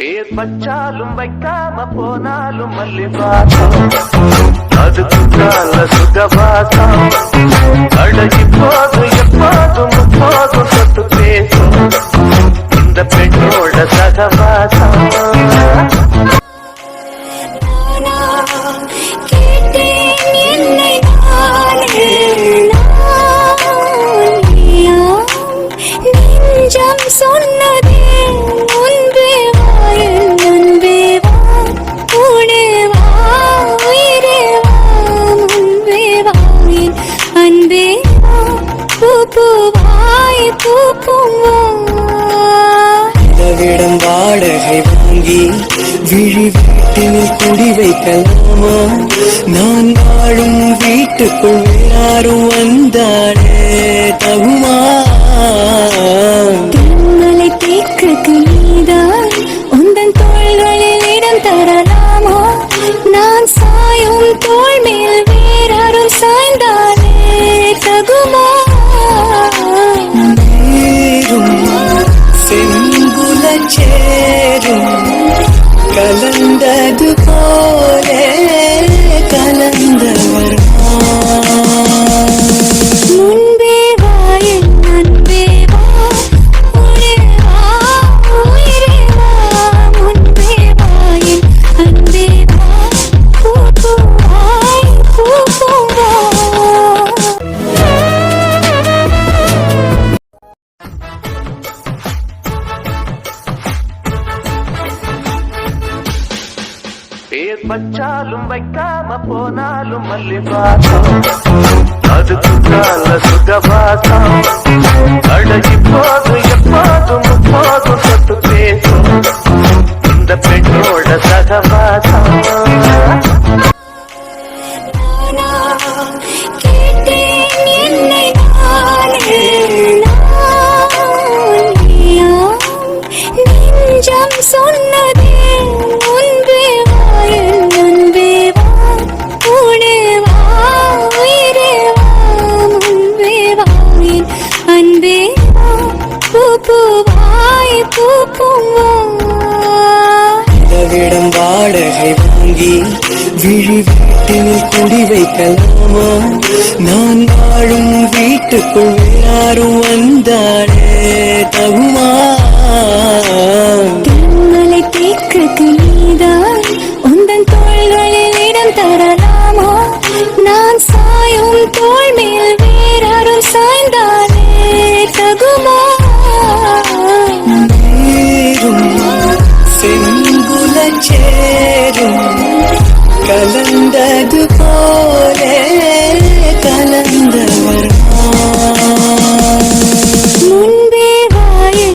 பேர் பச்சாலும் வைக்காம போனாலும் மல்லிவாசம் அதுக்குள்ளால சுகவாசம் அழகி போதும் எப்போதும் போதும் சொத்து பேசும் இந்த பெண்ணோட சகவாசம் சொன்னதே முன்பே வாயன் முன்பே வா உனே வா உயிரே வா முன்பே வாயின் அன்பே வா பூவாய் பூக்கும் இடவிடம் வாடகை வாங்கி விழி வீட்டினில் குடி வைக்கலாமா நான் வாழும் வீட்டுக்குள் யாரும் வந்தாலே தகுமா திருமலை தேக்குக்கு நீதான் உந்தன் தோள்களில் இடம் தரலாமா நான் சாயும் தோள் மேல் வேறாரும் சாய்ந்தாலே தகுமா செங்குல சேரும் கலந்தது போலே கலந்தவர் முன்பே வாயின் அன்பே வா உனே வா உயிரே வா முன்பே வாயின் அன்பே வா பூவாய் பூக்கும் பேர் பச்சாலும் வைக்காம போனாலும் மல்லிவாசம் அதுக்குள்ளால சுகவாசம் அழகி போதும் எப்போதும் போதும் சொத்து பேசும் இந்த பெண்ணோட சகவாசம் கேட்டேன் என்னை நானே நெஞ்சம் சொன்னதே முன்பே வாயன் முன்பே வா உனே வா உயிரே வா முன்பே வாயின் அன்பே வா பூவாய் பூக்கும் இடவிடம் வாடகை வாங்கி விழி வீட்டினில் குடி வைக்கலாமா நான் வாழும் வீட்டுக்குள் யாரும் வந்தாலே தகுமா திருமலை தேக்குக்கு